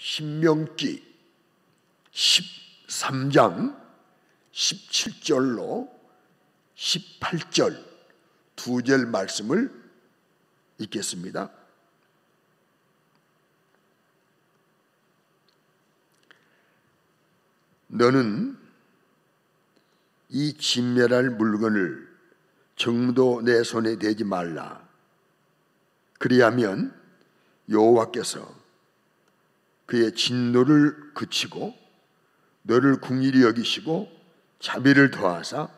신명기 13장 17절로 18절 두 절 말씀을 읽겠습니다. 너는 이 진멸할 물건을 정도 내 손에 대지 말라. 그리하면 여호와께서 그의 진노를 그치고 너를 긍휼히 여기시고 자비를 더하사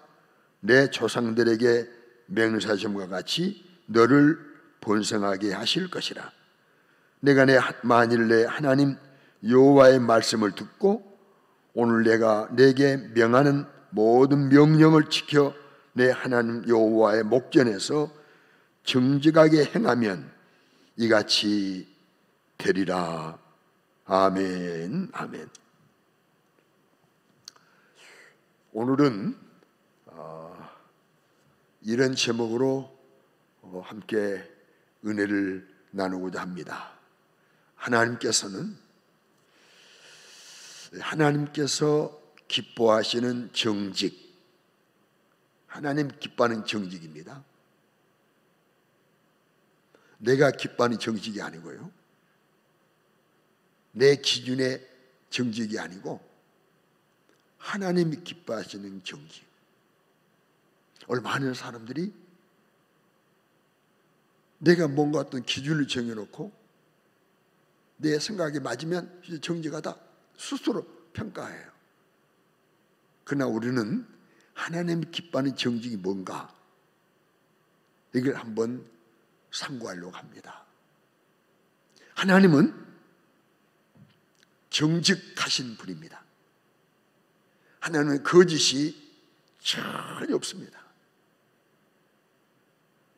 내 조상들에게 맹세하심과 같이 너를 번성하게 하실 것이라. 내가 만일 내 하나님 여호와의 말씀을 듣고 오늘 내가 내게 명하는 모든 명령을 지켜 내 하나님 여호와의 목전에서 정직하게 행하면 이같이 되리라. 아멘. 아멘. 오늘은 이런 제목으로 함께 은혜를 나누고자 합니다. 하나님께서 기뻐하시는 정직, 하나님 기뻐하는 정직입니다. 내가 기뻐하는 정직이 아니고요, 내 기준의 정직이 아니고 하나님이 기뻐하시는 정직. 오늘 많은 사람들이 내가 뭔가 어떤 기준을 정해놓고 내 생각에 맞으면 정직하다 스스로 평가해요. 그러나 우리는 하나님이 기뻐하는 정직이 뭔가, 이걸 한번 상고하려고 합니다. 하나님은 정직하신 분입니다. 하나님은 거짓이 전혀 없습니다.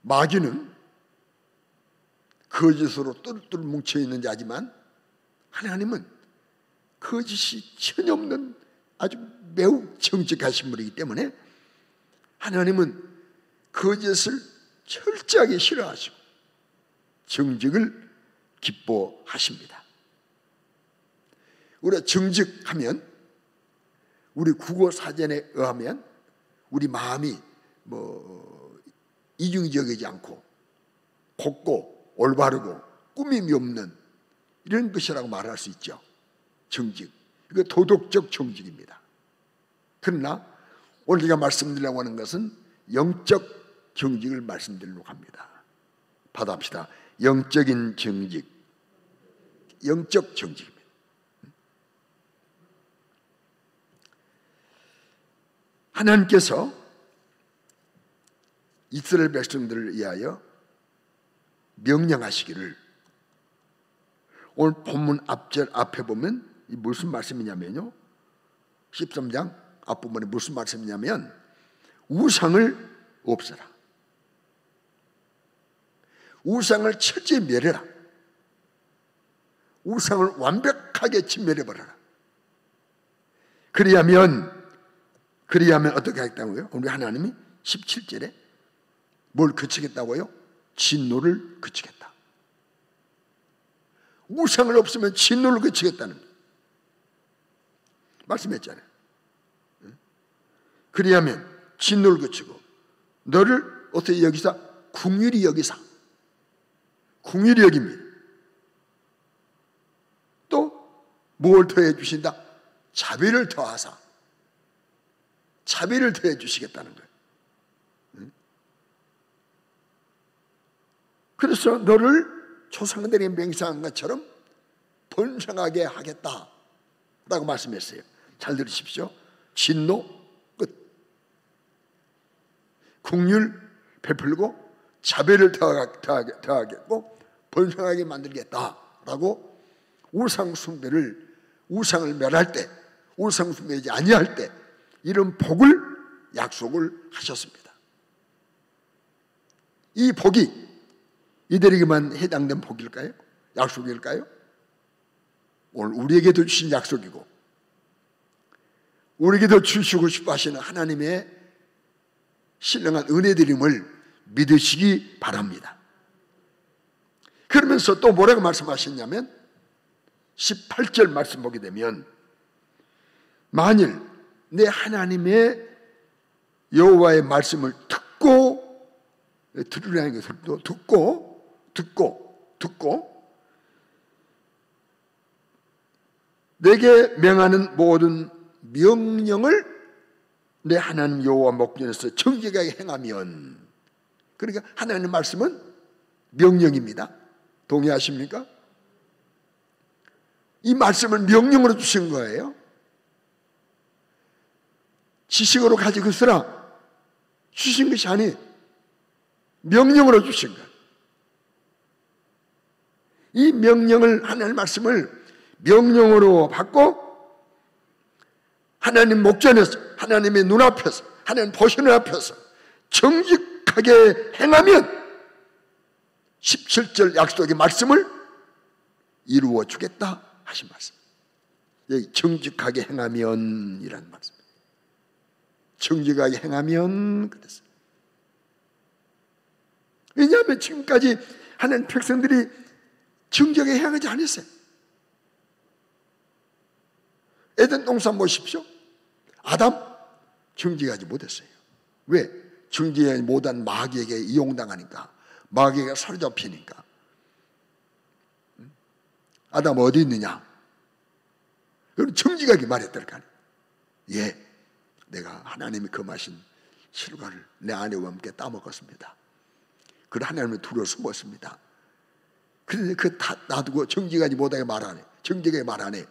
마귀는 거짓으로 똘똘 뭉쳐있는 자지만 하나님은 거짓이 전혀 없는 아주 매우 정직하신 분이기 때문에 하나님은 거짓을 철저하게 싫어하시고 정직을 기뻐하십니다. 우리가 정직하면 우리 국어 사전에 의하면 우리 마음이 이중적이지 않고 곱고 올바르고 꾸밈이 없는 이런 것이라고 말할 수 있죠. 정직, 이거 도덕적 정직입니다. 그러나 오늘 제가 말씀드리려고 하는 것은 영적 정직을 말씀드리려고 합니다. 받아봅시다. 영적인 정직, 영적 정직입니다. 하나님께서 이스라엘 백성들을 위하여 명령하시기를, 오늘 본문 앞에 보면 무슨 말씀이냐면요, 13장 앞부분에 무슨 말씀이냐면 우상을 없애라, 우상을 철저히 멸해라, 우상을 완벽하게 진멸해버려라. 그리하면 어떻게 하겠다고요? 우리 하나님이 17절에 뭘 그치겠다고요? 진노를 그치겠다. 우상을 없으면 진노를 그치겠다는 말씀했잖아요. 그리하면 진노를 그치고 너를 어떻게 여기사? 긍휼히 여기사, 긍휼히 여깁니다. 또 뭘 더해 주신다? 자비를 더하사 자비를 더해 주시겠다는 거예요. 그래서 너를 조상들이 맹세한 것처럼 번성하게 하겠다라고 말씀했어요. 잘 들으십시오. 진노 끝, 긍휼 베풀고 자비를 더하겠고 번성하게 만들겠다라고 우상 숭배를, 우상을 멸할 때, 우상 숭배하지 아니할 때 이런 복을 약속을 하셨습니다. 이 복이 이들에게만 해당된 복일까요? 약속일까요? 오늘 우리에게도 주신 약속이고 우리에게도 주시고 싶어 하시는 하나님의 신령한 은혜드림을 믿으시기 바랍니다. 그러면서 또 뭐라고 말씀하셨냐면 18절 말씀 보게 되면 만일 내 하나님의 여호와의 말씀을 듣고, 들으라는 것을 또 듣고 내게 명하는 모든 명령을 내 하나님 여호와 목전에서 정직하게 행하면, 그러니까 하나님 말씀은 명령입니다. 동의하십니까? 이 말씀을 명령으로 주신 거예요. 지식으로 가지고 있으라 주신 것이 아니, 명령으로 주신 거예요. 이 명령을, 하나님 말씀을 명령으로 받고 하나님 목전에서, 하나님의 눈앞에서, 하나님 보시는 앞에서 정직하게 행하면 17절 약속의 말씀을 이루어 주겠다 하신 말씀. 여기 정직하게 행하면 이라는 말씀. 정직하게 행하면 그랬어요. 왜냐하면 지금까지 하나님 백성들이 정직하게 행하지 않았어요. 에덴 동산 보십시오. 아담 정직하지 못했어요. 왜? 정직하지 못한 마귀에게 이용당하니까, 마귀가 사로잡히니까. 아담 어디 있느냐? 그럼 정직하게 말했더라. 예, 내가 하나님이 금하신 실과를 내 아내와 함께 따먹었습니다. 그걸 하나님을 두려워 숨었습니다. 그런데 그 다 놔두고 정직하지 못하게 말하네. 정직하게 말하네.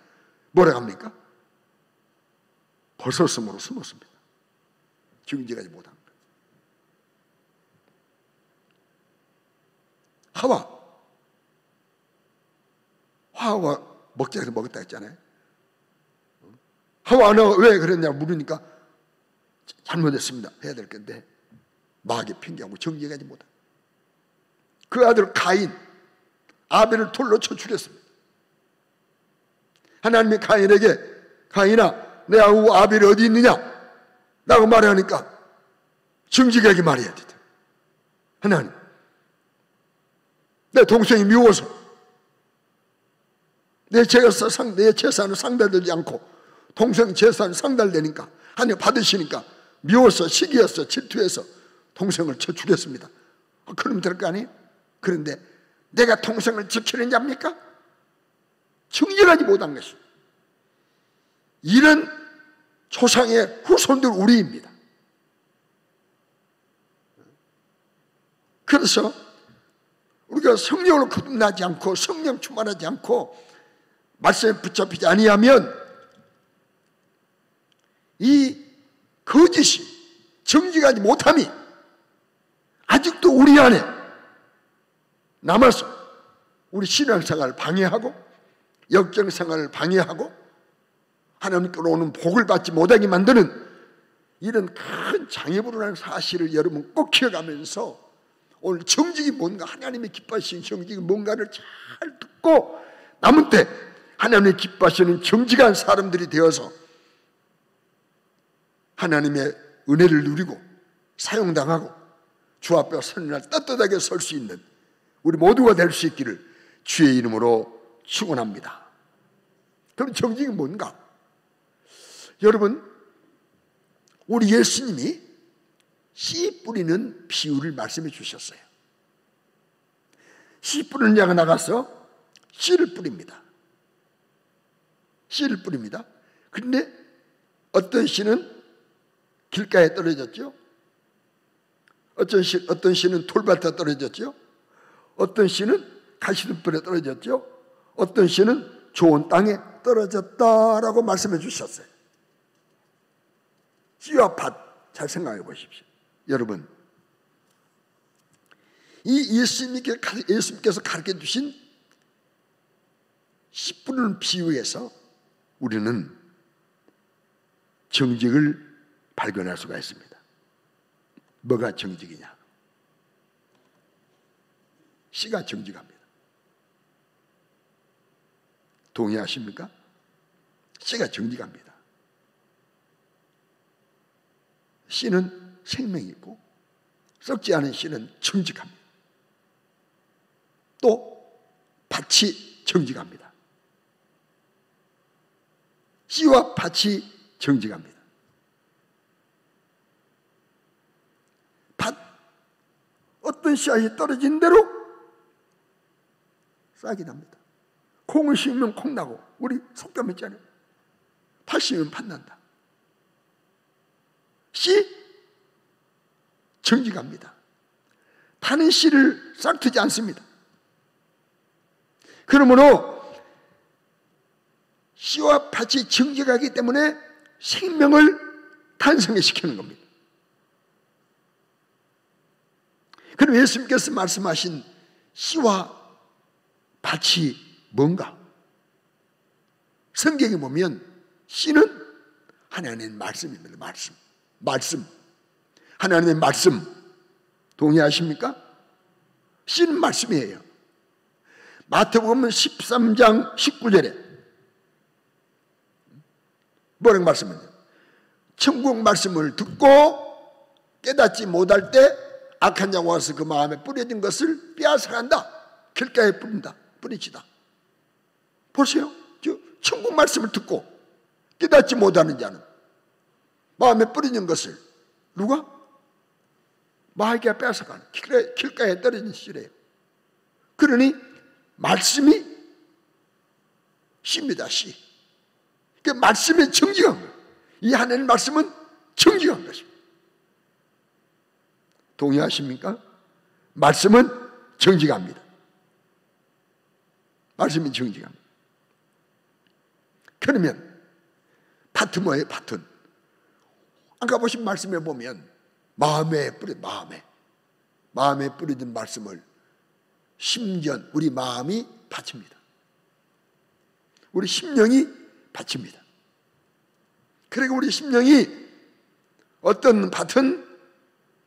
뭐라 합니까? 벗었음으로 숨었습니다. 정직하지 못한 거예요. 하와 먹자 해서 먹었다 했잖아요. 하와 너 왜 그랬냐 물으니까 잘못했습니다 해야 될 건데 마귀 핑계하고 정직하지 못한 그 아들 가인, 아벨을 돌로 쳐 죽였습니다. 하나님이 가인에게 가인아 내 아우 아벨이 어디 있느냐 라고 말하니까 정직하게 말해야 되다. 하나님 내 동생이 미워서 내 재산은 상달되지 않고 동생 재산은 상달되니까 하나님 받으시니까 미워서 시기해서 질투해서 동생을 쳐 죽였습니다. 그러면 될 거 아니에요? 그런데 내가 동생을 지키는 자입니까? 정직하지 못한 것이. 이런 조상의 후손들 우리입니다. 그래서 우리가 성령으로 거듭나지 않고 성령 충만하지 않고 말씀에 붙잡히지 아니하면 이 거짓이, 정직하지 못함이 아직도 우리 안에 남아서 우리 신앙생활을 방해하고 역정생활을 방해하고 하나님께로 오는 복을 받지 못하게 만드는 이런 큰 장애물이라는 사실을 여러분 꼭 기억하면서 오늘 정직이 뭔가, 하나님의 기뻐하시는 정직이 뭔가를 잘 듣고 남은 때 하나님의 기뻐하시는 정직한 사람들이 되어서 하나님의 은혜를 누리고 사용당하고 주 앞에 서는 날 떳떳하게 설 수 있는 우리 모두가 될 수 있기를 주의 이름으로 축원합니다. 그럼 정직이 뭔가? 여러분, 우리 예수님이 씨 뿌리는 비유를 말씀해 주셨어요. 씨 뿌리는 자가 나가서 씨를 뿌립니다. 씨를 뿌립니다. 그런데 어떤 씨는 길가에 떨어졌죠. 어떤 씨는 돌밭에 떨어졌죠. 어떤 씨는 가시덤불에 떨어졌죠. 어떤 씨는 좋은 땅에 떨어졌다라고 말씀해 주셨어요. 씨와 밭 잘 생각해 보십시오. 여러분, 이 예수님께서 가르쳐 주신 씨 뿌리는 비유에서 우리는 정직을 발견할 수가 있습니다. 뭐가 정직이냐? 씨가 정직합니다. 동의하십니까? 씨가 정직합니다. 씨는 생명이 있고 썩지 않은 씨는 정직합니다. 또 밭이 정직합니다. 씨와 밭이 정직합니다. 밭, 어떤 씨앗이 떨어진 대로 싹이 납니다. 콩을 심으면 콩 나고, 우리 속담 있잖아요. 팥 심으면 팥 난다. 씨 정직합니다. 파는 씨를 싹트지 않습니다. 그러므로 씨와 팥이 정직하기 때문에 생명을 탄생시키는 겁니다. 그럼 예수님께서 말씀하신 씨와 밭이 뭔가? 성경에 보면 씨는 하나님의 말씀입니다. 말씀. 하나님의 말씀. 동의하십니까? 씨는 말씀이에요. 마태복음 13장 19절에 뭐라고 말씀하냐? 천국 말씀을 듣고 깨닫지 못할 때 악한 자가 와서 그 마음에 뿌려진 것을 빼앗아간다. 길가에 뿌린다. 뿌리치다. 보세요. 천국 말씀을 듣고 깨닫지 못하는 자는 마음에 뿌리는 것을 누가? 마귀가 빼앗아가는 길가에 떨어진 씨래요. 그러니 말씀이 씨입니다. 씨. 그 말씀이 정직한 거예요. 이 하나님 말씀은 정직한 것입니다. 동의하십니까? 말씀은 정직합니다. 말씀이 정직합니다. 그러면 밭은 뭐예요? 밭은 아까 보신 말씀에 보면 마음에 뿌려진 말씀을 심전, 우리 마음이 밭입니다. 우리 심령이 밭입니다. 그리고 우리 심령이 어떤 밭은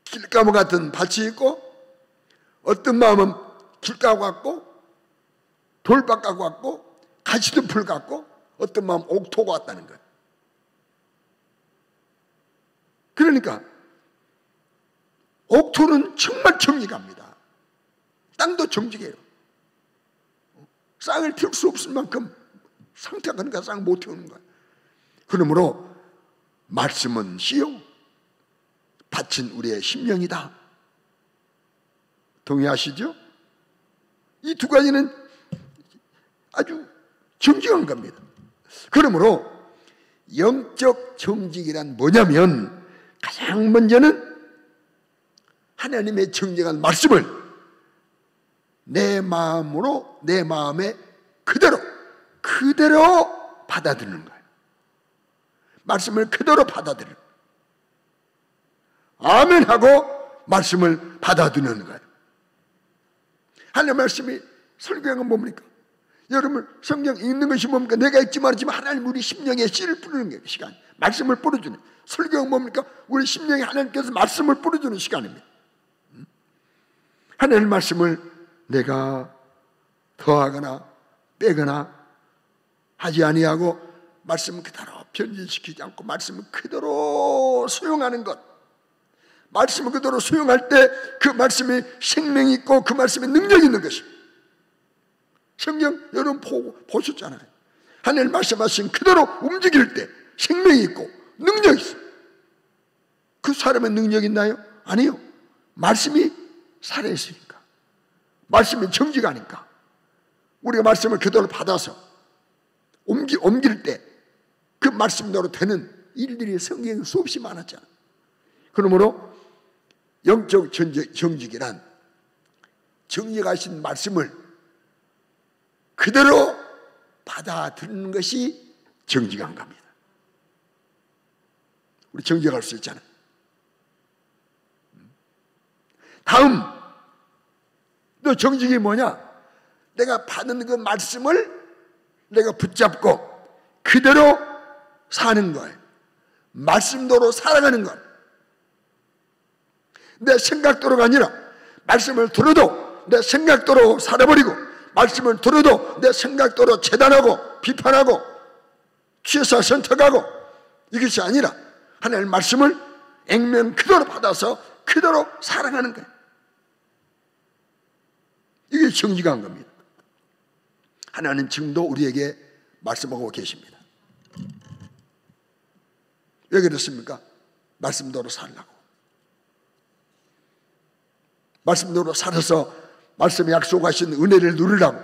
길가무 같은 밭이 있고, 어떤 마음은 길가무 같고 돌밭 같고 가시덤불 같고, 어떤 마음은 옥토 같다는 거예요. 그러니까 옥토는 정말 정직합니다. 땅도 정직해요. 쌍을 틔울 수 없을 만큼 상태가 그러니까 쌍을 못 틔우는 거예요. 그러므로 말씀은 씨요, 밭은 우리의 심령이다. 동의하시죠? 이 두 가지는 아주 정직한 겁니다. 그러므로 영적 정직이란 뭐냐면, 가장 먼저는 하나님의 정직한 말씀을 내 마음으로, 내 마음에 그대로 받아들이는 거예요. 말씀을 그대로 받아들이는 거예요. 아멘 하고 말씀을 받아들이는 거예요. 하나님의 말씀이, 설교한 뭡니까? 여러분 성경 읽는 것이 뭡니까? 내가 읽지 말았지만 하나님 우리 심령에 씨를 뿌리는 거예요. 시간, 말씀을 뿌려주는. 설교는 뭡니까? 우리 심령에 하나님께서 말씀을 뿌려주는 시간입니다. 하나님의 말씀을 내가 더하거나 빼거나 하지 아니하고 말씀을 그대로 변질시키지 않고 말씀을 그대로 수용하는 것. 말씀을 그대로 수용할 때 그 말씀에 생명이 있고 그 말씀에 능력이 있는 것입니다. 성경 여러분 보셨잖아요. 하나님 말씀하신 그대로 움직일 때 생명이 있고 능력이 있어요. 그 사람의 능력이 있나요? 아니요. 말씀이 살아있으니까, 말씀이 정직하니까 우리가 말씀을 그대로 받아서 옮길 때 그 말씀대로 되는 일들이 성경에 수없이 많았잖아요. 그러므로 영적 정직이란 정직하신 말씀을 그대로 받아들이는 것이 정직한 겁니다. 우리 정직할 수 있잖아요. 다음, 너 정직이 뭐냐? 내가 받은 그 말씀을 내가 붙잡고 그대로 사는 거예요. 말씀대로 살아가는 거예요. 내 생각대로가 아니라 말씀을 들어도 내 생각대로 살아버리고, 말씀을 들어도 내 생각대로 재단하고 비판하고 취사 선택하고, 이것이 아니라 하나님의 말씀을 액면 그대로 받아서 그대로 살아가는 거예요. 이게 정직한 겁니다. 하나님 지금도 우리에게 말씀하고 계십니다. 왜 그렇습니까? 말씀대로 살라고. 말씀대로 살아서 말씀에 약속하신 은혜를 누리라고.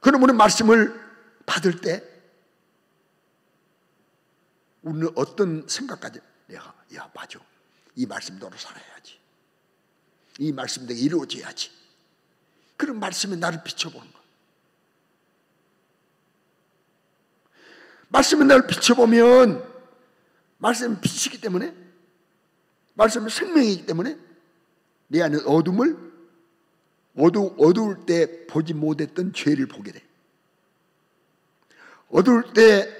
그럼 우리는 말씀을 받을 때 우리는 어떤 생각까지, 내가 맞아, 이 말씀대로 살아야지, 이 말씀대로 이루어져야지. 그런 말씀이 나를 비춰보는 거야. 말씀이 나를 비춰보면, 말씀은 빛이기 때문에, 말씀은 생명이기 때문에 내 안에 어두울 때 보지 못했던 죄를 보게 돼. 어두울 때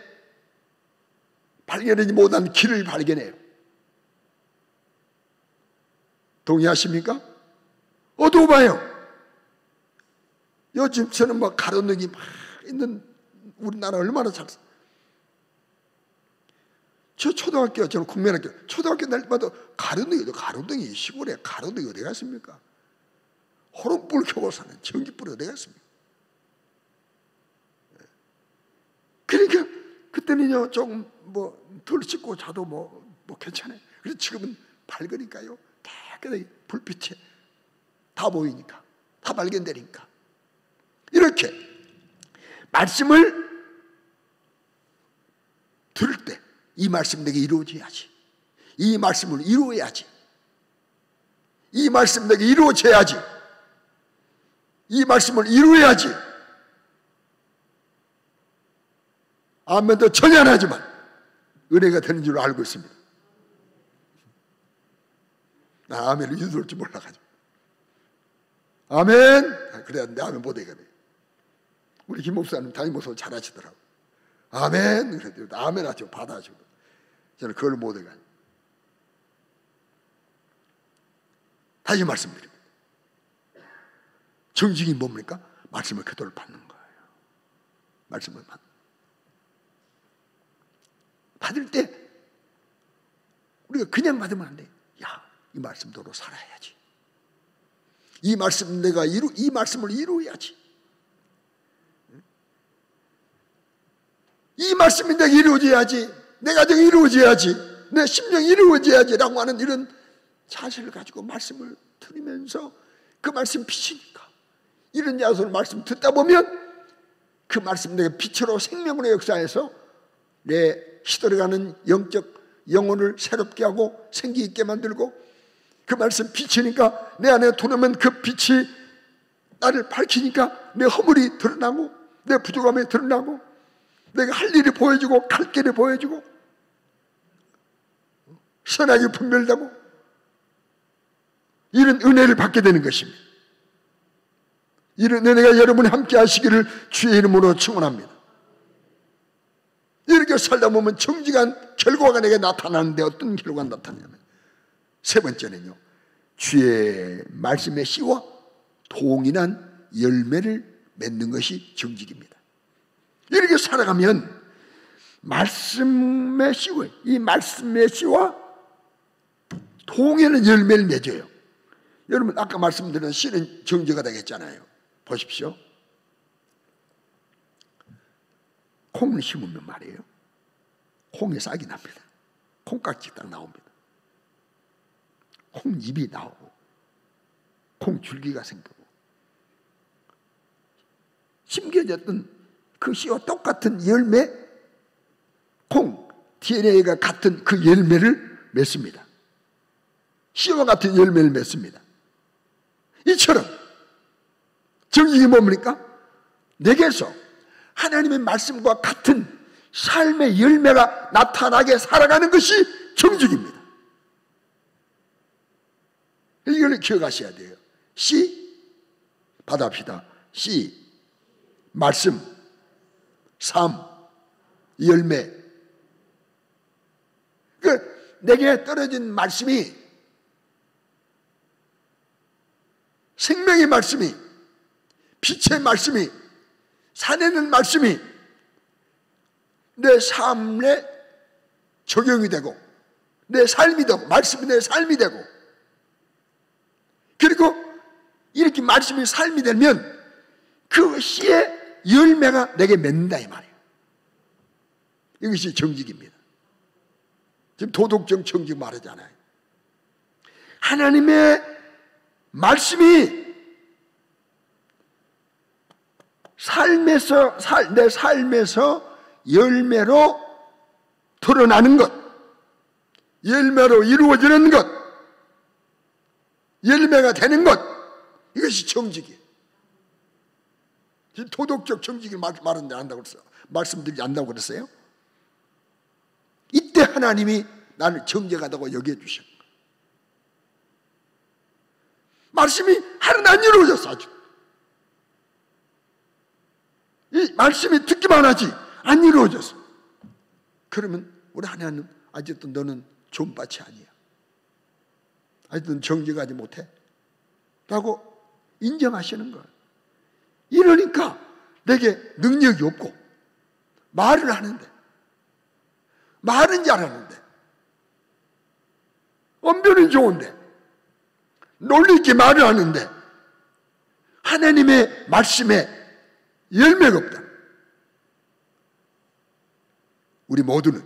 발견하지 못한 길을 발견해요. 동의하십니까? 어두워봐요. 요즘 저는 뭐 가로등이 막 있는 우리나라 얼마나 잘. 저 초등학교, 저는 국민학교, 초등학교 날 때마다 가로등이 시골에 가로등이 어디 갔습니까? 호롱불 켜고 사는 전기불이 어디 갔습니까? 그러니까 그때는요 조금 뭐 덜 씻고 자도 뭐 괜찮아요. 그래서 지금은 밝으니까요, 깨끗하게 불빛에 다 보이니까, 다 발견되니까. 이렇게 말씀을 들을 때 이 말씀 내게 이루어져야지, 이 말씀을 이루어야지, 이 말씀 내게 이루어져야지, 이 말씀을 이루어야지. 아멘도 전혀 안 하지만 은혜가 되는 줄 알고 있습니다. 나 아멘을 유도할 줄 몰라가지고. 아멘! 그래야 내 아멘 못하게 돼. 우리 김 목사님, 담임 목사님 잘하시더라고. 아멘! 그래도 아멘 하죠. 받아주고. 저는 그걸 못해가. 다시 말씀드립니다. 정직이 뭡니까? 말씀을 그대로 받는 거예요. 말씀을 받을 때 우리가 그냥 받으면 안 돼. 야, 이 말씀대로 살아야지. 이 말씀 이 말씀을 이루어야지. 이 말씀이 내가 이루어져야지. 내 가정이 이루어져야지. 내 심령이 이루어져야지라고 하는 이런 사실을 가지고 말씀을 들으면서 그 말씀 빛이니까 이런 야소를 말씀 듣다 보면 그 말씀 내가 빛으로 생명으로 역사해서 내 시들어가는 영적 영혼을 새롭게 하고 생기 있게 만들고, 그 말씀 빛이니까 내 안에 들어오면 그 빛이 나를 밝히니까 내 허물이 드러나고 내 부족함이 드러나고 내가 할 일이 보여지고 갈 길이 보여지고 선악이 분별되고 이런 은혜를 받게 되는 것입니다. 이런 은혜가 여러분이 함께 하시기를 주의 이름으로 축원합니다. 이렇게 살다 보면 정직한 결과가 내게 나타나는데 어떤 결과가 나타나냐면, 세 번째는요, 주의 말씀의 씨와 동일한 열매를 맺는 것이 정직입니다. 이렇게 살아가면 말씀의 씨와, 이 말씀의 씨와 동일한 열매를 맺어요. 여러분 아까 말씀드린 씨는 정제가 되겠잖아요. 보십시오. 콩을 심으면 말이에요, 콩에 싹이 납니다. 콩깍지 딱 나옵니다. 콩잎이 나오고 콩줄기가 생기고 심겨졌던 그 씨와 똑같은 열매, 콩 DNA가 같은 그 열매를 맺습니다. 씨와 같은 열매를 맺습니다. 이처럼 정직이 뭡니까? 내게서 하나님의 말씀과 같은 삶의 열매가 나타나게 살아가는 것이 정직입니다. 이걸 기억하셔야 돼요. 씨, 받아합시다. 씨, 말씀, 삶, 열매. 내게 떨어진 말씀이, 생명의 말씀이, 빛의 말씀이, 살아내는 말씀이 내 삶에 적용이 되고 내 삶이 되고, 말씀이 내 삶이 되고, 그리고 이렇게 말씀이 삶이 되면 그 씨의 열매가 내게 맺는다 이 말이에요. 이것이 정직입니다. 지금 도덕적 정직 말하잖아요. 하나님의 말씀이 내 삶에서 열매로 드러나는 것, 열매로 이루어지는 것, 열매가 되는 것, 이것이 정직이에요. 도덕적 정직을 말하는데 안다고 그랬어요. 말씀드리지 않는다고 그랬어요. 이때 하나님이 나를 정직하다고 여기해 주신 거예요. 말씀이 하나도 안 이루어졌어. 아주 이 말씀이 듣기만 하지 안 이루어졌어. 그러면 우리 하나님 아직도 너는 존밭이 아니야. 아직도 정직하지 못해 라고 인정하시는 거예요. 이러니까 내게 능력이 없고 말을 하는데, 말은 잘하는데, 언변은 좋은데, 논리 있게 말을 하는데 하나님의 말씀에 열매가 없다. 우리 모두는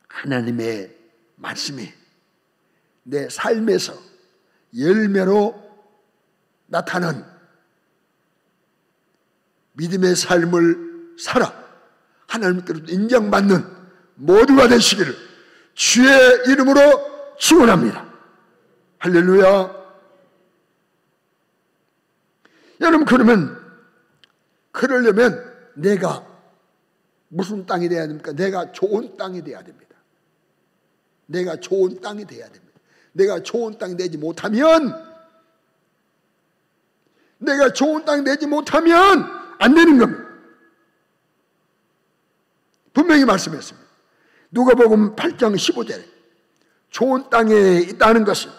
하나님의 말씀이 내 삶에서 열매로 나타나는 믿음의 삶을 살아 하나님께로 인정받는 모두가 되시기를 주의 이름으로 축원합니다. 할렐루야. 여러분, 그러려면 내가 무슨 땅이 돼야 됩니까? 내가 좋은 땅이 돼야 됩니다. 내가 좋은 땅이 돼야 됩니다. 내가 좋은 땅이 되지 못하면 안 되는 겁니다. 분명히 말씀했습니다. 누가복음 8장 15절에 좋은 땅에 있다는 것은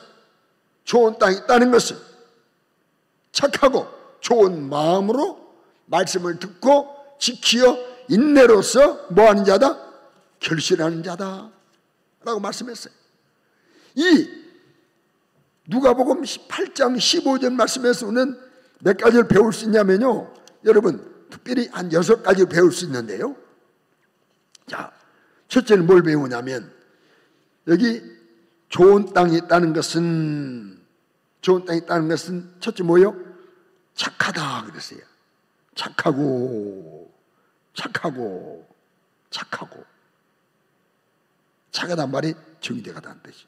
착하고 좋은 마음으로 말씀을 듣고 지키어 인내로서 뭐하는 자다? 결실하는 자다 라고 말씀했어요. 이 누가복음 8장 15절 말씀에서는 몇 가지를 배울 수 있냐면요, 여러분 특별히 한 6가지를 배울 수 있는데요. 자, 첫째는 뭘 배우냐면, 여기 좋은 땅이 있다는 것은 첫째 뭐예요? 착하다 그랬어요. 착하단 말이 정직하다는 뜻이.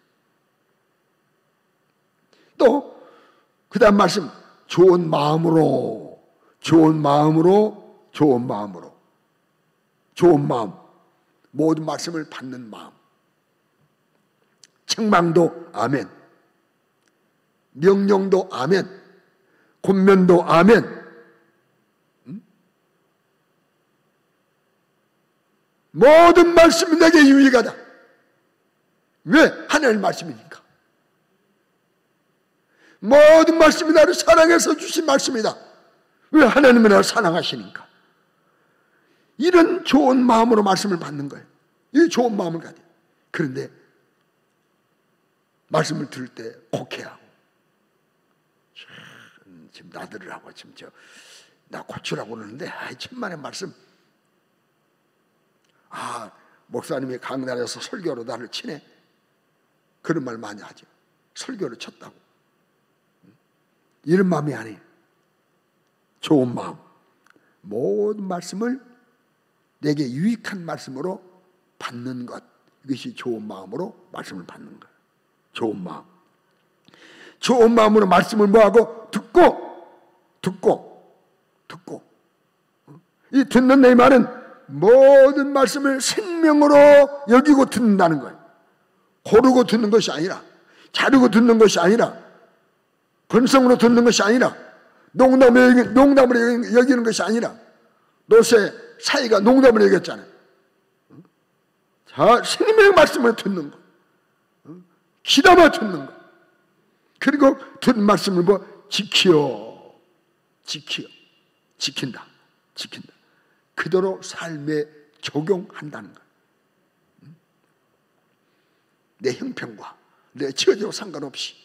또 그 다음 말씀, 좋은 마음, 모든 말씀을 받는 마음, 책망도 아멘, 명령도 아멘, 권면도 아멘, 모든 말씀이 내게 유익하다. 왜? 하나님의 말씀이니까. 모든 말씀이 나를 사랑해서 주신 말씀이다. 왜? 하나님이 나를 사랑하시니까. 이런 좋은 마음으로 말씀을 받는 거예요. 이 좋은 마음을 가져. 그런데 말씀을 들을 때 곡해하고, 지금 나들으라고 지금 나 고추라고 그러는데, 천만의 말씀. 목사님이 강단에서 설교로 나를 치네. 그런 말 많이 하죠. 설교를 쳤다고. 이런 마음이 아니에요. 좋은 마음, 모든 말씀을 내게 유익한 말씀으로 받는 것, 이것이 좋은 마음으로 말씀을 받는 것. 좋은 마음으로 말씀을 뭐하고? 듣고 이 듣는 내 말은 모든 말씀을 생명으로 여기고 듣는다는 거예요. 고르고 듣는 것이 아니라, 자르고 듣는 것이 아니라, 건성으로 듣는 것이 아니라, 농담으로 여기는 것이 아니라, 노새 사이가 농담으로 여겼잖아요. 자, 생명의 말씀을 듣는 것, 귀담아 듣는 것, 그리고 듣는 말씀을 지킨다. 그대로 삶에 적용한다는 것. 내 형편과 내 처지와 상관없이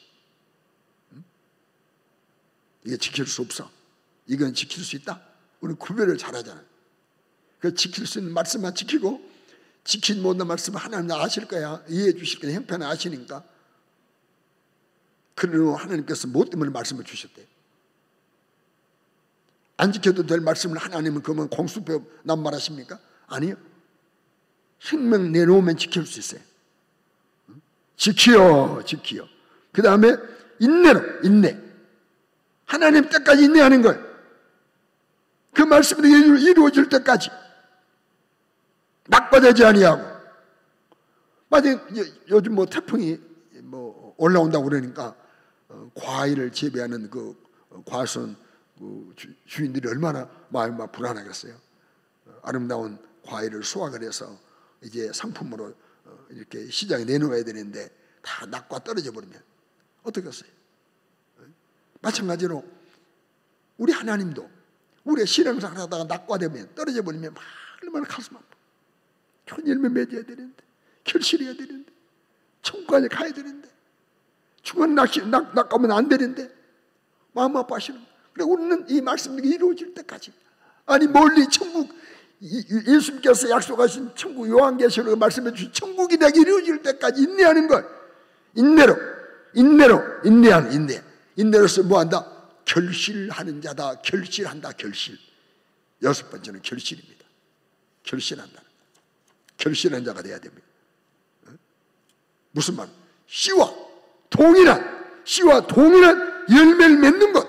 이게 지킬 수 없어, 이건 지킬 수 있다. 우리 구별을 잘하잖아요. 그 지킬 수 있는 말씀만 지키고 지킨 못한 말씀은 하나님 아실 거야. 이해해 주실 거야. 형편을 아시니까. 그러므로 하나님께서 뭐 때문에 말씀을 주셨대요? 안 지켜도 될 말씀을 하나님은 그러면 공수표 남말하십니까? 아니요. 생명 내놓으면 지킬 수 있어요. 지키요. 그 다음에 인내. 하나님 때까지 인내하는 거예요. 그 말씀이 이루어질 때까지 낙과되지 아니하고. 맞아요. 요즘 뭐 태풍이 뭐 올라온다고 그러니까 과일을 재배하는 그 과수원 주인들이 얼마나 마음이 불안하겠어요. 아름다운 과일을 수확을 해서 이제 상품으로 이렇게 시장에 내놓아야 되는데 다 낙과 떨어져 버리면 어떻겠어요? 마찬가지로 우리 하나님도 우리의 신앙생활 하다가 낙과되면 떨어져 버리면 얼마나 가슴 아파. 좋은 열매 맺어야 되는데, 결실해야 되는데, 천국까지 가야 되는데, 중간 낙가면 안 되는데 마음 아파하시는 거예요. 그래 우리는 이 말씀이 이루어질 때까지, 아니 멀리 천국, 예수님께서 약속하신 천국, 요한계시록 말씀해 주신 천국이 되게 이루어질 때까지 인내하는 걸. 인내하는 인내로서 뭐한다? 결실하는 자다. 결실한다. 여섯 번째는 결실입니다. 결실한다. 결실한 자가 돼야 됩니다. 무슨 말? 씨와 동일한 열매를 맺는 것.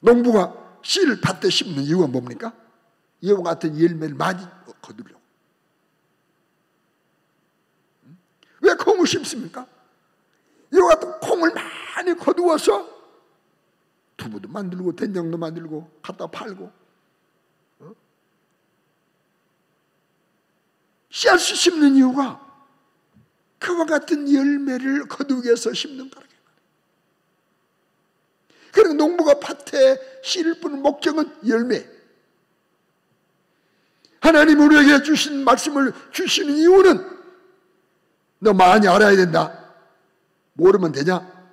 농부가 씨를 밭에 심는 이유가 뭡니까? 이와 같은 열매를 많이 거두려고. 왜 콩을 심습니까? 이와 같은 콩을 많이 거두어서 두부도 만들고 된장도 만들고 갖다 팔고, 씨앗을 심는 이유가 그와 같은 열매를 거두기 위해서 심는 거라. 그리고 농부가 밭에 씨를 뿌는 목적은 열매. 하나님 우리에게 주신 말씀을 주시는 이유는 너 많이 알아야 된다. 모르면 되냐?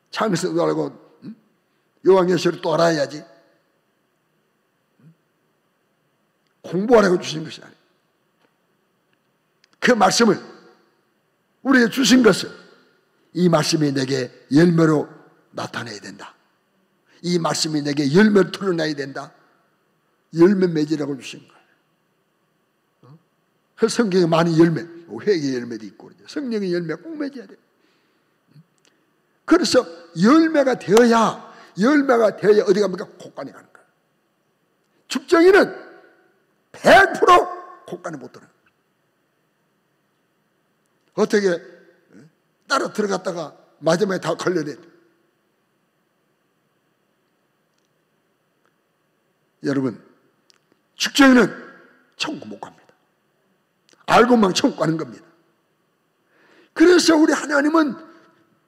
창세도 알고 요한계시록 또 알아야지. 공부하라고 주신 것이 아니에요. 그 말씀을 우리에게 주신 것을 이 말씀이 내게 열매로 나타내야 된다. 이 말씀이 내게 열매를 드러나야 된다. 열매 맺으라고 주신 거예요. 그 성경에 많은 열매, 회개 열매도 있고 성령의 열매 꼭 맺어야 돼요. 그래서 열매가 되어야 어디 갑니까? 곳간에 가는 거예요. 죽정이는 100% 곳간에 못 들어요. 어떻게 따라 들어갔다가 마지막에 다 걸려내. 여러분, 죽정이는 천국 못 갑니다. 알고만 천국 가는 겁니다. 그래서 우리 하나님은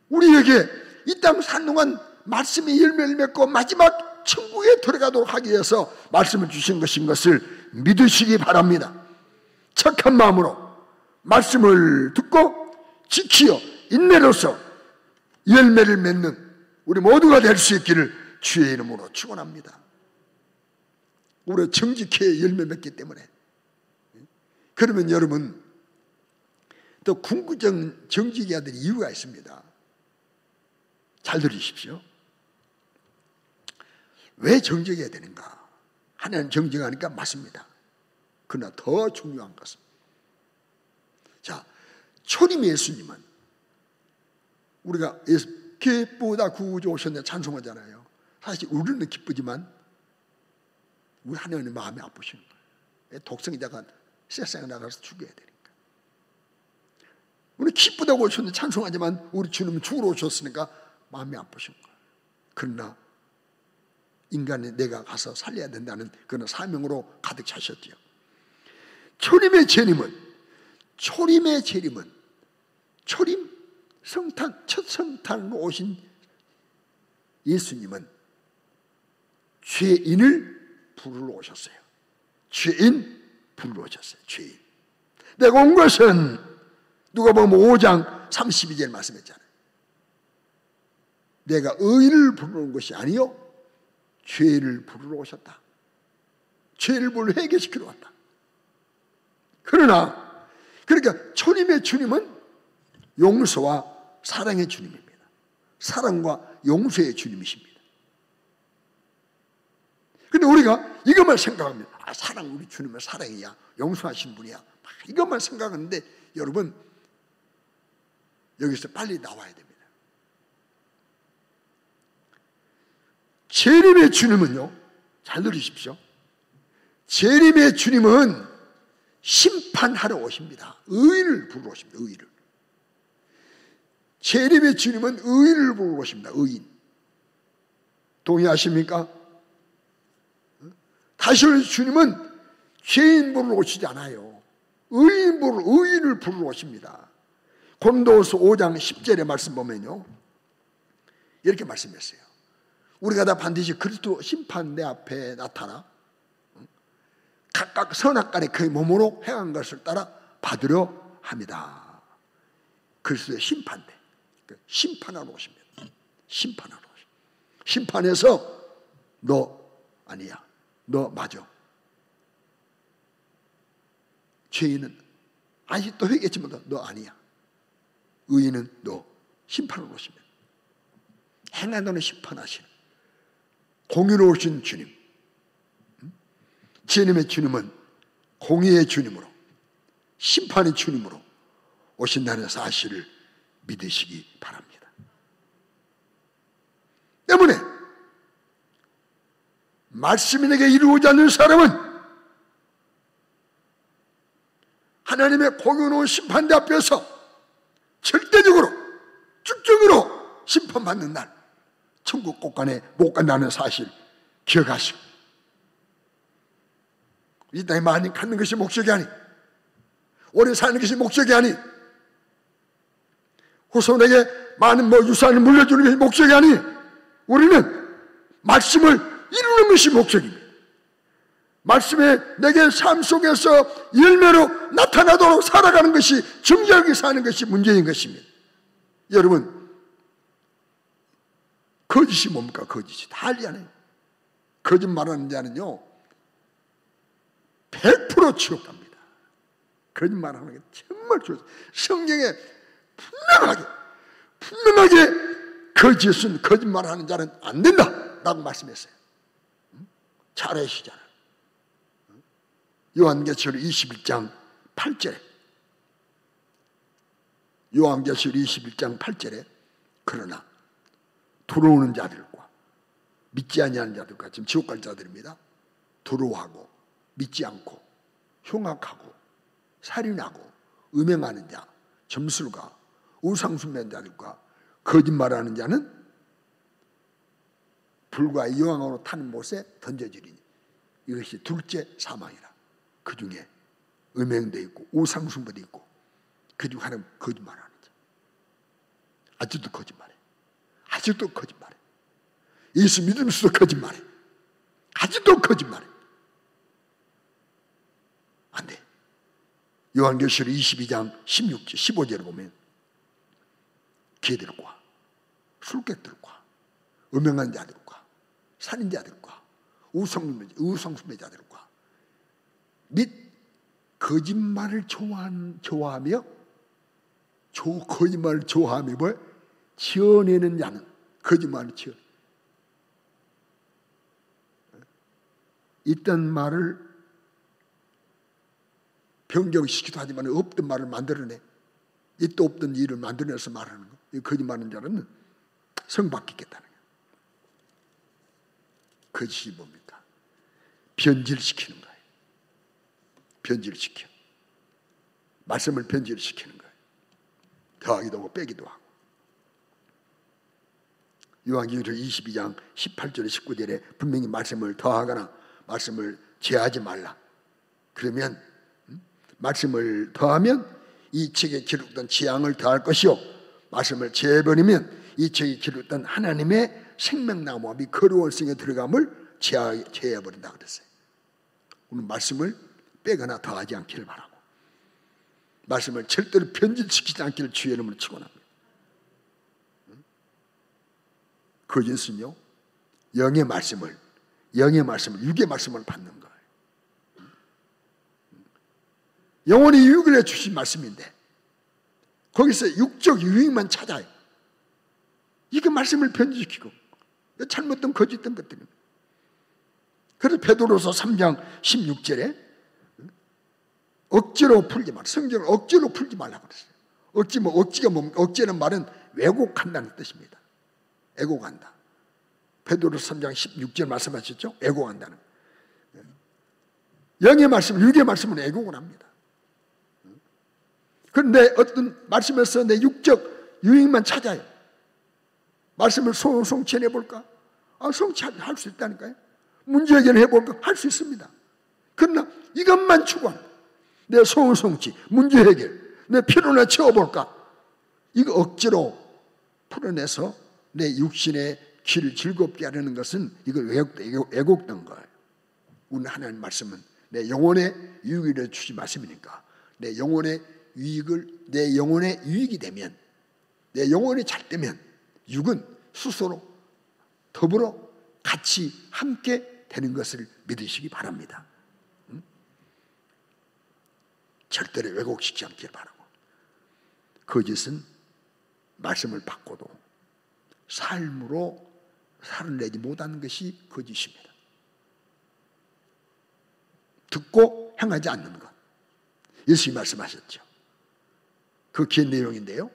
우리에게 이 땅 사는 동안 말씀의 열매를 맺고 마지막 천국에 들어가도록 하기 위해서 말씀을 주신 것인 것을 믿으시기 바랍니다. 착한 마음으로 말씀을 듣고 지키어 인내로서 열매를 맺는 우리 모두가 될 수 있기를 주의 이름으로 축원합니다. 우리 정직해 열매 맺기 때문에. 그러면 여러분 또 궁극적 정직해야 될 이유가 있습니다. 잘 들으십시오. 왜 정직해야 되는가? 하나님 정직하니까 맞습니다. 그러나 더 중요한 것은, 자, 초림 예수님은 우리가 기쁘다 구주 오셨네 찬송하잖아요. 사실 우리는 기쁘지만 우리 하나님 마음이 아프신 거예요. 독생자가 세상에 나가서 죽여야 되니까. 우리 기쁘다고 오셨네 찬송하지만 우리 주님은 죽으러 오셨으니까 마음이 아프신 거예요. 그러나 인간이 내가 가서 살려야 된다는 그런 사명으로 가득 차셨지요. 초림의 재림은 초림 성탄 첫 성탄으로 오신 예수님은 죄인을 부르러 오셨어요. 죄인 부르러 오셨어요. 죄인. 내가 온 것은 누가 보면 5장 32절 말씀했잖아요. 내가 의인을 부르는 것이 아니요 죄를 부르러 오셨다. 죄를 부르러 해결시키러 왔다. 그러나 그러니까 주님의 주님은 용서와 사랑의 주님입니다. 사랑과 용서의 주님이십니다. 근데 우리가 이것만 생각합니다. 아, 사랑, 우리 주님은 사랑이야, 용서하신 분이야, 이것만 생각하는데 여러분 여기서 빨리 나와야 됩니다. 재림의 주님은요, 잘 들으십시오. 재림의 주님은 심판하러 오십니다. 의인을 부르러 오십니다. 의인을. 재림의 주님은 의인을 부르러 오십니다. 의인. 동의하십니까? 다시 오실 주님은 죄인 부르러 오시지 않아요. 의인을 부르러 오십니다. 고린도후서 5장 10절의 말씀 보면요, 이렇게 말씀했어요. 우리가 다 반드시 그리스도 심판 내 앞에 나타나 각각 선악간에 그의 몸으로 행한 것을 따라 받으려 합니다. 그리스도의 심판대, 심판하러 오십니다. 심판하러 오십니다. 심판해서 너 아니야, 너 맞아, 죄인은 아니 또 회개했지만 너 아니야, 의인은 너, 심판하러 오십니다. 행하노는 심판하시는 공의로우신 주님, 주님의 주님은 공의의 주님으로, 심판의 주님으로 오신다는 사실을 믿으시기 바랍니다. 때문에 말씀이 내게 이루어지지 않는 사람은 하나님의 공의로운 심판대 앞에서 절대적으로 쭉쭉으로 심판받는 날 천국 곳간에 못 간다는 사실 기억하시고, 이 땅에 많이 갖는 것이 목적이 아니, 오래 사는 것이 목적이 아니, 후손에게 많은 유산을 물려주는 것이 목적이 아니, 우리는 말씀을 이루는 것이 목적입니다. 말씀에 내게 삶 속에서 열매로 나타나도록 살아가는 것이, 정직하게 사는 것이 문제인 것입니다. 여러분, 거짓이 뭡니까? 거짓이 다 알잖아요. 거짓말하는 자는요 100% 지옥갑니다. 거짓말하는 게 정말 좋죠. 성경에 분명하게 거짓은, 거짓말하는 자는 안 된다 라고 말씀했어요. 잘 아시잖아요. 요한계시록 21장 8절에, 요한계시록 21장 8절에 그러나 들어오는 자들과 믿지 아니하는 자들과, 지금 지옥 갈 자들입니다. 두려워하고 믿지 않고 흉악하고 살인하고 음행하는 자, 점술가, 우상숭배하는 자들과 거짓말하는 자는 불과 여왕으로 타는 못에 던져지리니 이것이 둘째 사망이라. 그 중에 음행도 있고 우상숭배도 있고, 그 중 하나는 거짓말하는 자. 아직도 거짓말해. 아직도 거짓말해. 예수 믿으면서도 거짓말해. 아직도 거짓말해. 안 돼. 요한계시록 22장 16절 15절을 보면 개들과 술객들과 음행한 자들과 살인자들과 우상숭배자들과 및 거짓말을 좋아하며 거짓말을 좋아하며 뭘? 지어내는 자는, 거짓말을 지어. 있던 말을 변경시키기도 하지만 없던 말을 만들어내. 있도 없던 일을 만들어내서 말하는 거. 이 거짓말하는 자는 성 받겠다는 거예요. 거짓이 뭡니까? 변질시키는 거예요. 변질시켜. 말씀을 변질시키는 거예요. 더하기도 하고 빼기도 하고. 요한계시록 22장 18절에 19절에 분명히 말씀을 더하거나 말씀을 제하지 말라. 그러면 말씀을 더하면 이 책에 기록된 재앙을 더할 것이요, 말씀을 제해버리면 이 책에 기록된 하나님의 생명나무와 및 거룩한 성에 들어감을 제해버린다 그랬어요. 오늘 말씀을 빼거나 더하지 않기를 바라고, 말씀을 절대로 변질시키지 않기를 주의 이름으로 축원합니다. 거짓은요 영의 말씀을 영의 말씀을, 육의 말씀을 받는 거예요. 영혼이 유익을 해주신 말씀인데 거기서 육적 유익만 찾아요. 이게 말씀을 변질시키고 잘못된 거짓된 것들입니다. 그래서 베드로서 3장 16절에 억지로 풀지 말라. 성경을 억지로 풀지 말라고 그랬어요. 억지가 뭡니까? 억지라는 말은 왜곡한다는 뜻입니다. 왜곡한다. 베드로서 3장 16절 말씀하셨죠? 왜곡한다는. 영의 말씀, 육의 말씀은 왜곡을 합니다. 그런데 어떤 말씀에서 내 육적 유익만 찾아요. 말씀을 성취해볼까? 성취할 수 있다니까요. 문제 해결해볼까? 할 수 있습니다. 그러나 이것만 추구하는 내 소원 성취, 문제 해결, 내 피로나 채워볼까? 이거 억지로 풀어내서 내 육신의 귀를 즐겁게 하려는 것은 이거 왜곡된 거예요. 우리 하나님 말씀은 내 영혼의 유익을 주시 말씀이니까 내 영혼의 유익이 되면, 내 영혼이 잘 되면 육은 스스로 더불어 같이 함께 되는 것을 믿으시기 바랍니다. 절대로 왜곡시키지 않기를 바라고. 거짓은 말씀을 받고도 삶으로 살아내지 못하는 것이 거짓입니다. 듣고 행하지 않는 것. 예수님이 말씀하셨죠. 그 긴 내용인데요.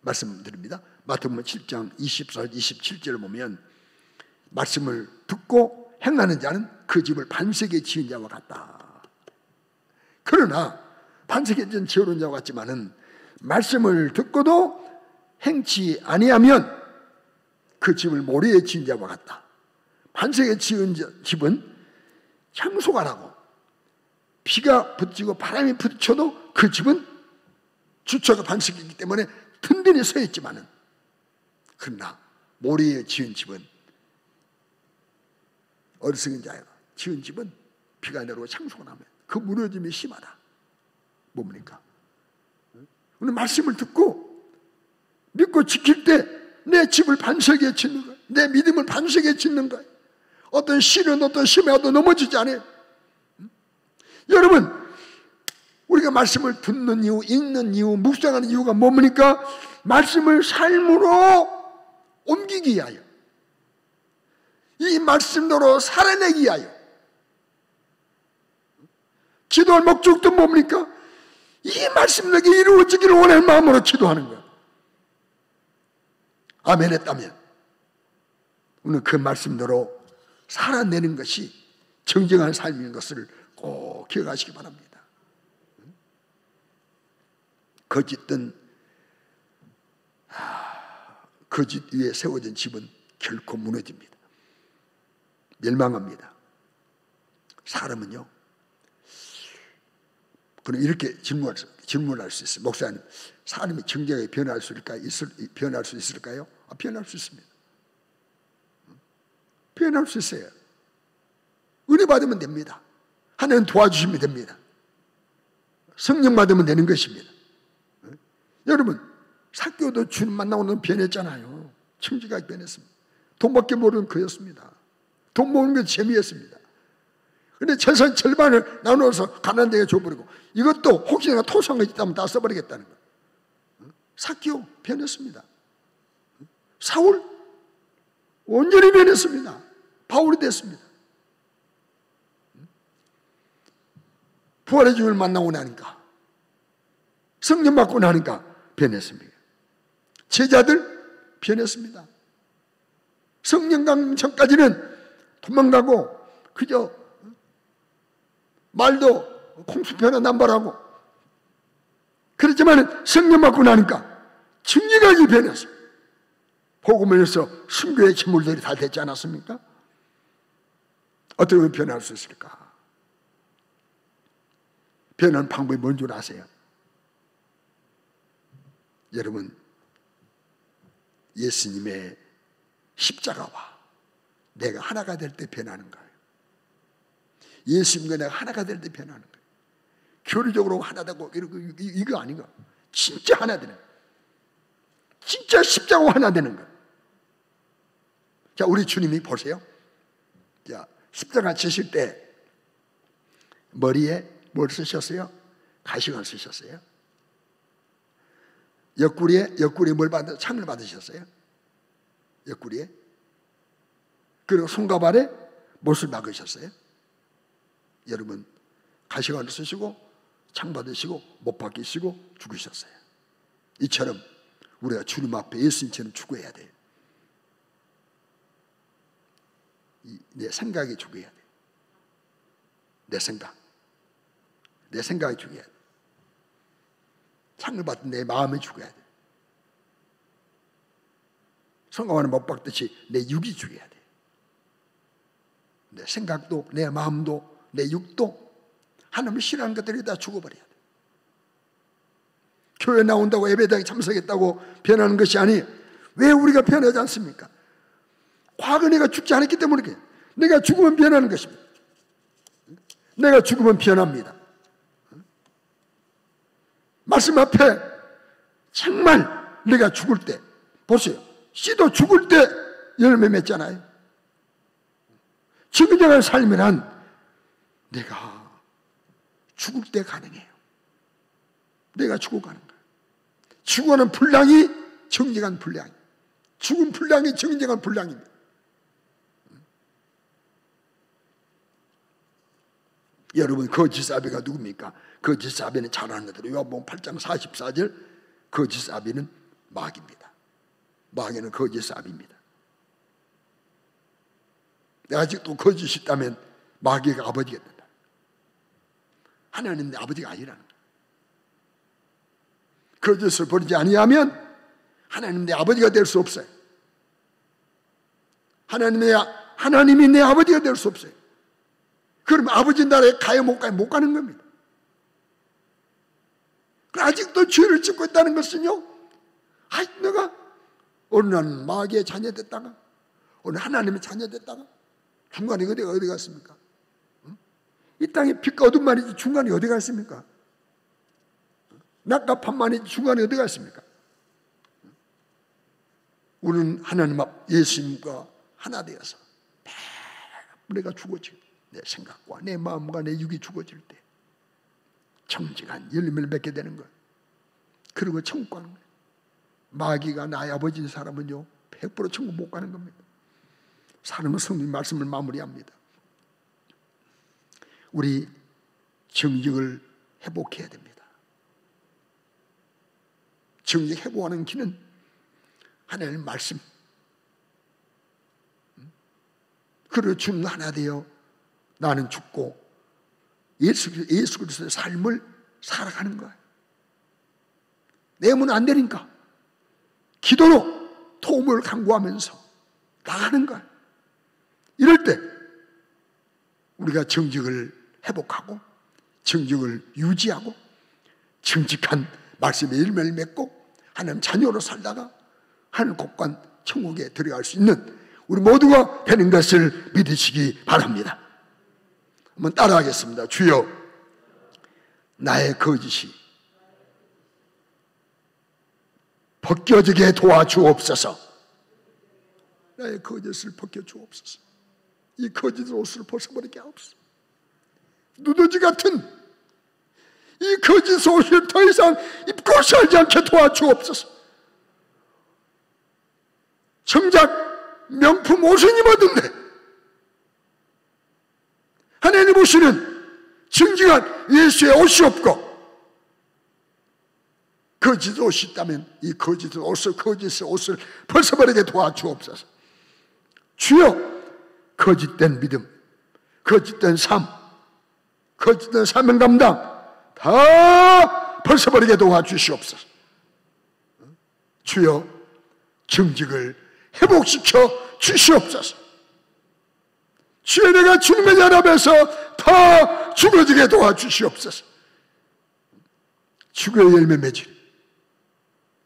말씀드립니다. 마태복음 7장 24, 27절을 보면 말씀을 듣고 행하는 자는 그 집을 반석에 지은 자와 같다. 그러나 반석에 지은 지은 자와 같지만은 말씀을 듣고도 행치 아니하면 그 집을 모래에 지은 자와 같다. 반석에 지은 집은 향수가 나고 비가 붙이고 바람이 부딪혀도 그 집은 주처가 반석이기 때문에 든든히 서 있지만은, 그러나 모래에 지은 집은, 어리석은 자가 지은 집은 비가 내리고 향수가 나면 그 무너짐이 심하다. 뭡니까? 오늘 말씀을 듣고 믿고 지킬 때 내 집을 반석에 짓는 거예요. 내 믿음을 반석에 짓는 거예요. 어떤 시련, 어떤 심에 얻어 넘어지지 않아요. 여러분, 우리가 말씀을 듣는 이유, 읽는 이유, 묵상하는 이유가 뭡니까? 말씀을 삶으로 옮기기 위하여, 이 말씀대로 살아내기 위하여. 기도할 목적도 뭡니까? 이 말씀에게 이루어지기를 원하는 마음으로 기도하는 거예요. 아멘 했다면 오늘 그 말씀대로 살아내는 것이 정정한 삶인 것을 꼭 기억하시기 바랍니다. 거짓된 거짓 위에 세워진 집은 결코 무너집니다. 멸망합니다. 사람은요, 그럼 이렇게 질문할 수 있어요. 목사님, 사람이 정정하게 변할 수 있을까요? 변할 수 있습니다. 변할 수 있어요. 은혜 받으면 됩니다. 하나님 도와주시면 됩니다. 성령 받으면 되는 것입니다. 여러분, 삭개오도 주님 만나고 는 변했잖아요. 청지가 변했습니다. 돈밖에 모르는 그였습니다. 돈 모으는 게 재미였습니다. 그런데 재산 절반을 나누어서 가난한 데에 줘버리고, 이것도 혹시 내가 토성이 있다면 다 써버리겠다는 거예요. 삭개오 변했습니다. 사울 온전히 변했습니다. 바울이 됐습니다. 부활의 주님을 만나고 나니까, 성령 받고 나니까 변했습니다. 제자들 변했습니다. 성령 강림 전까지는 도망가고 그저 말도 콩수표나 남발하고 그렇지만 성령 받고 나니까 증거까지 변했어요. 복음을 해서 순교의 제물들이 다 됐지 않았습니까? 어떻게 하면 변할 수 있을까? 변하는 방법이 뭔 줄 아세요? 여러분, 예수님의 십자가와 내가 하나가 될 때 변하는 거예요. 예수님과 내가 하나가 될 때 변하는 거예요. 교리적으로 하나 되고 이거 아닌가? 진짜 하나 되는 거예요. 진짜 십자가와 하나 되는 거예요. 자, 우리 주님이 보세요. 자, 십자가 지실 때 머리에 뭘 쓰셨어요? 가시관을 쓰셨어요. 옆구리에 뭘 창을 받으셨어요. 옆구리에. 그리고 손가발에 못을 박으셨어요. 여러분, 가시관을 쓰시고 창 받으시고 못 박히시고 죽으셨어요. 이처럼 우리가 주님 앞에 예수님처럼 죽어야 돼요. 내 생각이 죽어야 돼. 내 생각이 죽어야 돼. 창을 받은 내 마음이 죽어야 돼. 손가락을 못 박듯이 내 육이 죽어야 돼. 내 생각도, 내 마음도, 내 육도 하나님을 싫어하는 것들이 다 죽어버려야 돼. 교회 나온다고 예배당에 참석했다고 변하는 것이 아니, 왜 우리가 변하지 않습니까? 과거 내가 죽지 않았기 때문에 그래요. 내가 죽으면 변하는 것입니다. 내가 죽으면 변합니다. 말씀 앞에 정말 내가 죽을 때, 보세요. 씨도 죽을 때 열매 맺잖아요. 정정한 삶이란 내가 죽을 때 가능해요. 내가 죽어가는 거예요. 죽어가는 분량이 정정한 분량이에요. 죽은 분량이 정정한 분량입니다. 여러분, 거짓사비가 누굽니까? 거짓사비는 잘 아는 대로 요한복음 8장 44절, 거짓사비는 마귀입니다. 마귀는 거짓사비입니다. 내가 아직도 거짓이 있다면 마귀가 아버지가 된다. 하나님 내 아버지가 아니라는 거예요. 거짓을 버리지 아니하면 하나님 내 아버지가 될 수 없어요. 하나님이 내 아버지가 될 수 없어요. 그러면 아버지 나라에 가요 못 가요? 못 가는 겁니다. 아직도 죄를 짓고 있다는 것은요, 내가 어느 날 마귀의 자녀 됐다가 어느 하나님의 자녀 됐다가 중간에 어디 갔습니까? 이 땅에 빛과 어둠만이지 중간에 어디 갔습니까? 낮과 밤만이지 중간에 어디 갔습니까? 우리는 하나님 앞 예수님과 하나 되어서 내가 죽어지고 내 생각과 내 마음과 내 육이 죽어질 때 정직한 열매를 맺게 되는 거예요. 그리고 천국 가는 거예요. 마귀가 나의 아버지인 사람은요 100% 천국 못 가는 겁니다. 사람은 성령 말씀을 마무리합니다. 우리 정직을 회복해야 됩니다. 정직 회복하는 길은 하나님의 말씀, 그리고 주님 하나 되어 나는 죽고 예수 그리스도의 삶을 살아가는 거예요. 내 몸은 안 되니까 기도로 도움을 간구하면서 나가는 거예요. 이럴 때 우리가 정직을 회복하고 정직을 유지하고 정직한 말씀의 열매를 맺고 하나님 자녀로 살다가 하늘 곳간 천국에 들어갈 수 있는 우리 모두가 되는 것을 믿으시기 바랍니다. 한번 따라하겠습니다. 주여, 나의 거짓이 벗겨지게 도와주옵소서. 나의 거짓을 벗겨주옵소서. 이 거짓 옷을 벗어버리게 하옵소서. 누더지 같은 이 거짓 옷을 더 이상 입고 살지 않게 도와주옵소서. 정작 명품 옷은 입었는데 하나님 보시는 정직한 예수의 옷이 없고 거짓 옷이 있다면 이 거짓 옷을 벗어버리게 도와주옵소서. 주여, 거짓된 믿음, 거짓된 삶, 거짓된 사명 감당 다 벗어버리게 도와주시옵소서. 주여, 정직을 회복시켜 주시옵소서. 주여, 내가 주님의 자 앞에서 다 죽어지게 도와주시옵소서. 죽어의 열매 맺은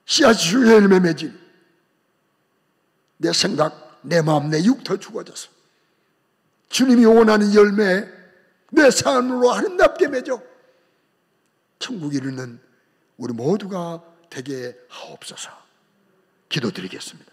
씨앗이 죽어의 열매 맺은 내 생각, 내 마음, 내 육 더 죽어져서 주님이 원하는 열매 내 삶으로 아름답게 맺어 천국에 이르는 우리 모두가 되게 하옵소서. 기도드리겠습니다.